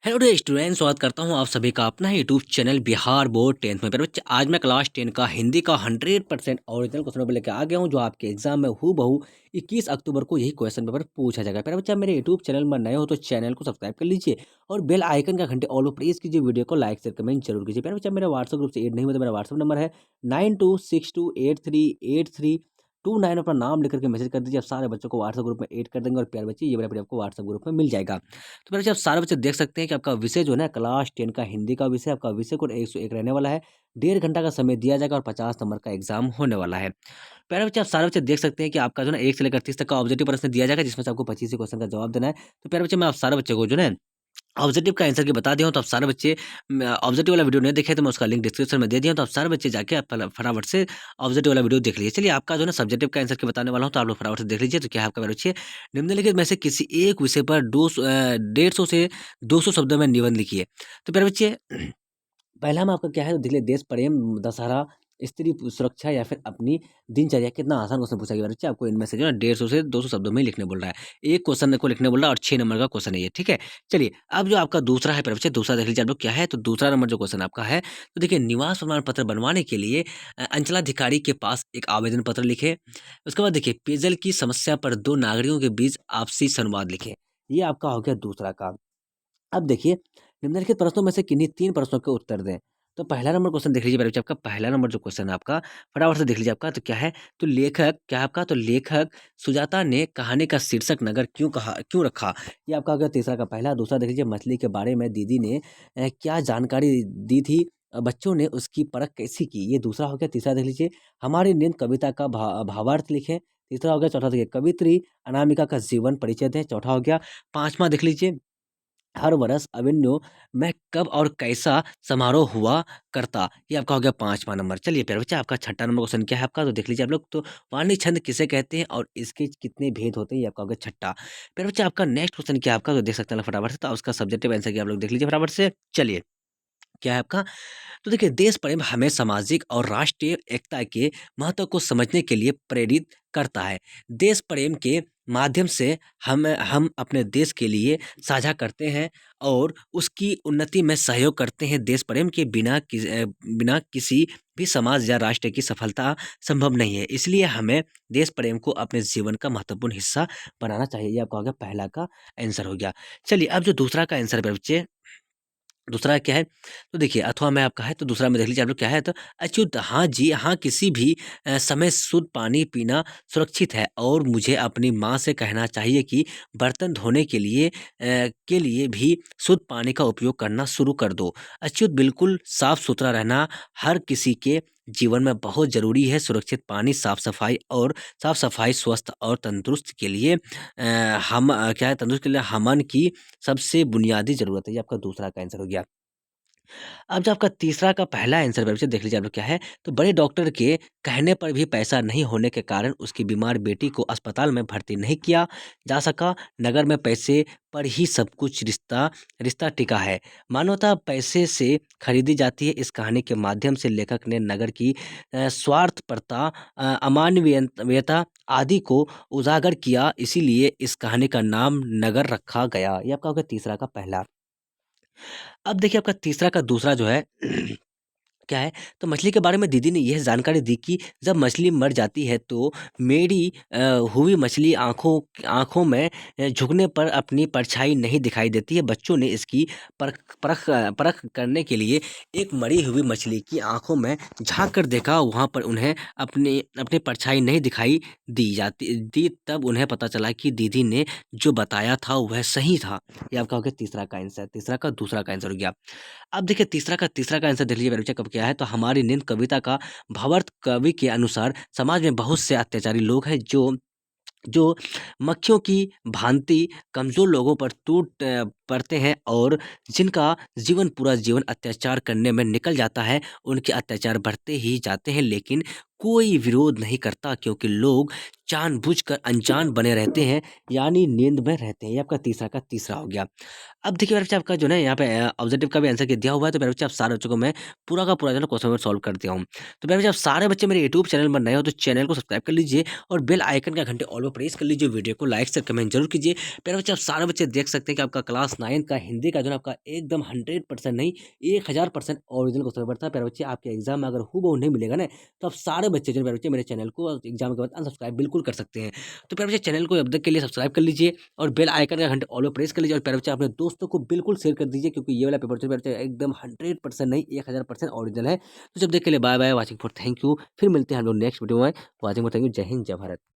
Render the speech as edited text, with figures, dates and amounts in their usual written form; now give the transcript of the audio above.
Hello day student, स्वागत करता हूं आप सभी का अपना YouTube channel Bihar board 10th में। मेरे बच्चे, आज मैं क्लास 10 का हिंदी का 100% ओरिजिनल क्वेश्चन पेपर लेके आ गया हूं, जो आपके एग्जाम में हूबहू 21 अक्टूबर को यही क्वेश्चन पेपर पूछा जाएगा। मेरे बच्चा, मेरे यूट्यूब चैनल में नए हो तो चैनल को सब्सक्राइब कर लीजिए और बेल आइकन का घंटे ऑल पर प्रेस कीजिए। वीडियो को लाइक शेयर कमेंट जरूर कीजिए। मेरे बच्चा, मेरे व्हाट्सएप ग्रुप से ऐड नहीं हुआ तो मेरा व्हाट्सएप नंबर है 9262838329। अपना नाम लिख करके मैसेज कर दीजिए। आप सारे बच्चों को व्हाट्सएप ग्रुप में ऐड कर देंगे और प्यार बच्चे, ये वाला वीडियो आपको व्हाट्सएप ग्रुप में मिल जाएगा। तो मेरे बच्चे, आप सारे बच्चे देख सकते हैं कि आपका विषय जो है ना, क्लास 10 का हिंदी का विषय, आपका विषय कोड 101 रहने वाला है। 1.5 घंटा का समय दिया जाएगा और 50 नंबर का एग्जाम होने वाला है। प्यारे बच्चे, आप सारे बच्चे देख सकते हैं कि आपका जो है ना 1 से लेकर 30 तक का ऑब्जेक्टिव प्रश्न दिया जाएगा, जिसमें से आपको 25 ही क्वेश्चन का जवाब देना है। तो प्यारे बच्चे, मैं आप सारे बच्चे को जो है ना ऑब्जेक्टिव का आंसर की बता दिया हूँ, तो आप सारे बच्चे ऑब्जेक्टिव वाला वीडियो नहीं देखे तो मैं उसका लिंक डिस्क्रिप्शन में दे दिया हूँ, तो आप सारे बच्चे जाके आप फटाफट से ऑब्जेक्टिव वाला वीडियो देख लीजिए। चलिए, आपका जो है ना सब्जेक्टिव का आंसर की बताने वाला हूँ, तो आप लोग फटाफट से देख लीजिए। तो क्या है आपका, मेरे बच्चे, निम्नलिखित में से किसी एक विषय पर 150 से 200 शब्दों में निबंध लिखिए। तो प्यारे बच्चे, पहला में आपका क्या है, तो देख लिया, देश प्रेम, दशहरा, स्त्री सुरक्षा या फिर अपनी दिनचर्या। कितना आसान क्वेश्चन पूछा गया बच्चे, आपको इनमें से जो है 150 से 200 शब्दों में लिखने बोल रहा है। एक क्वेश्चन को लिखने बोल रहा है और 6 नंबर का क्वेश्चन है ये, ठीक है। चलिए, अब जो आपका दूसरा है प्यारे बच्चे, दूसरा देख लीजिए आप लोग क्या है। तो दूसरा नंबर जो क्वेश्चन आपका है, तो देखिए, निवास प्रमाण पत्र बनवाने के लिए अंचलाधिकारी के पास एक आवेदन पत्र लिखे। उसके बाद देखिए, पेयजल की समस्या पर दो नागरिकों के बीच आपसी संवाद लिखे। ये आपका हो गया दूसरा काम। अब देखिए, निम्नलिखित प्रश्नों में से किन्हीं 3 प्रश्नों के उत्तर दें। तो पहला नंबर क्वेश्चन देख लीजिए मेरे बच्चे, आपका पहला नंबर जो क्वेश्चन है आपका, फटाफट से देख लीजिए आपका। तो क्या है, तो लेखक क्या है आपका, तो लेखक सुजाता ने कहानी का शीर्षक नगर क्यों रखा? ये आपका हो गया तीसरा का पहला। दूसरा देख लीजिए, मछली के बारे में दीदी ने क्या जानकारी दी थी? बच्चों ने उसकी परख कैसी की? ये दूसरा हो गया। तीसरा देख लीजिए, हमारी नींद कविता का भावार्थ लिखें। तीसरा हो गया। चौथा देखिए, कवित्री अनामिका का जीवन परिचय दें। चौथा हो गया। पाँचवां देख लीजिए, हर वर्ष अवेन्यू में कब और कैसा समारोह हुआ करता? ये आपका हो गया 5वां नंबर। चलिए प्यारे बच्चे, आपका छठा नंबर क्वेश्चन क्या है आपका, तो देख लीजिए आप लोग। तो वाणी छंद किसे कहते हैं और इसके कितने भेद होते हैं? ये आपका हो गया छठा। प्यारे बच्चे, आपका नेक्स्ट क्वेश्चन क्या है आपका, तो देख सकते हैं फटाफट से। तो उसका सब्जेक्टिव आंसर क्या आप लोग देख लीजिए फटाफट से। चलिए, क्या है आपका, तो देखिए, देश प्रेम हमें सामाजिक और राष्ट्रीय एकता के महत्व को समझने के लिए प्रेरित करता है। देश प्रेम के माध्यम से हम अपने देश के लिए साझा करते हैं और उसकी उन्नति में सहयोग करते हैं। देश प्रेम के बिना किसी भी समाज या राष्ट्र की सफलता संभव नहीं है। इसलिए हमें देश प्रेम को अपने जीवन का महत्वपूर्ण हिस्सा बनाना चाहिए। ये आपका हो गया पहला का आंसर हो गया। चलिए, अब जो दूसरा का आंसर है बच्चे, दूसरा क्या है, तो देखिए, अथवा में आपका है, तो दूसरा में देख लीजिए आप लोग क्या है। तो अच्युत, हाँ जी हाँ, किसी भी समय शुद्ध पानी पीना सुरक्षित है और मुझे अपनी माँ से कहना चाहिए कि बर्तन धोने के लिए भी शुद्ध पानी का उपयोग करना शुरू कर दो। अच्युत, बिल्कुल साफ सुथरा रहना हर किसी के जीवन में बहुत जरूरी है। सुरक्षित पानी, साफ सफाई स्वस्थ और तंदुरुस्त के लिए क्या है, तंदुरुस्त के लिए हमन की सबसे बुनियादी ज़रूरत है। ये आपका दूसरा का आंसर हो गया। अब जो आपका तीसरा का पहला आंसर बच्चे देख लीजिए आप लोग क्या है। तो बड़े डॉक्टर के कहने पर भी पैसा नहीं होने के कारण उसकी बीमार बेटी को अस्पताल में भर्ती नहीं किया जा सका। नगर में पैसे पर ही सब कुछ रिश्ता रिश्ता टिका है। मानवता पैसे से खरीदी जाती है। इस कहानी के माध्यम से लेखक ने नगर की स्वार्थपरता, अमानवीयता आदि को उजागर किया। इसीलिए इस कहानी का नाम नगर रखा गया। ये आपका हो गया तीसरा का पहला। अब देखिए, आपका तीसरा का दूसरा जो है क्या है, तो मछली के बारे में दीदी ने यह जानकारी दी कि जब मछली मर जाती है तो मेरी हुई मछली आँखों आँखों में झुकने पर अपनी परछाई नहीं दिखाई देती है। बच्चों ने इसकी परख करने के लिए एक मरी हुई मछली की आँखों में झाँक कर देखा। वहाँ पर उन्हें अपनी अपनी परछाई नहीं दिखाई दी। तब उन्हें पता चला कि दीदी ने जो बताया था वह सही था। ये आपका हो गया तीसरा का आंसर, तीसरा का दूसरा का आंसर हो गया। अब देखिए, तीसरा का आंसर देख लीजिए मेरे बच्चे, कब क्या है। तो हमारी नींद कविता का भावार्थ, कवि के अनुसार समाज में बहुत से अत्याचारी लोग हैं जो जो मक्खियों की भांति कमजोर लोगों पर टूट पड़ते हैं और जिनका पूरा जीवन अत्याचार करने में निकल जाता है। उनके अत्याचार बढ़ते ही जाते हैं, लेकिन कोई विरोध नहीं करता, क्योंकि लोग जानबूझकर अनजान बने रहते हैं, यानी नींद में रहते हैं। ये आपका तीसरा का तीसरा हो गया। अब देखिए मेरे बच्चे, आपका जो है ना यहाँ पे ऑब्जेक्टिव का भी आंसर दिया हुआ है, तो मेरे बच्चे आप सारे बच्चों को मैं पूरा का पूरा जो है ना क्वेश्चन पेपर सॉल्व कर दिया हूँ। तो मेरे बच्चे, आप सारे बच्चे मेरे यूट्यूब चैनल पर नए हो तो चैनल को सब्सक्राइब कर लीजिए और बेल आइकन का घंटे ऑल पर प्रेस कर लीजिए। वीडियो को लाइक से कमेंट जरूर कीजिए। मेरे बच्चे, आप सारे बच्चे देख सकते हैं कि आपका क्लास 9 का हिंदी का जो है ना आपका एकदम 100% नहीं, 1000% ओरिजिनल क्वेश्चन पेपर था। मेरे बच्चे, आपके एग्जाम में अगर हूबहू नहीं मिलेगा ना, तो आप सारे बच्चे जो है मेरे बच्चे मेरे चैनल को एग्जाम के बाद अनसब्सक्राइब बिल्कुल कर सकते हैं। तो मेरे बच्चे, चैनल को अब तक के लिए सब्सक्राइब कर लीजिए और बेल आइकन का घंटे ऑल पर प्रेस कर लीजिए। और मेरे बच्चे, अपने दोस्तों को बिल्कुल शेयर कर दीजिए, क्योंकि ये वाला पेपर जो है मेरे बच्चे एकदम 100% नहीं, 1000% ओरिजिनल है। तो जब देख के लिए bye bye, watching for thank you. फिर मिलते हैं हम लोग नेक्स्ट वीडियो में। Watching for thank you. जय हिंद, जय भारत।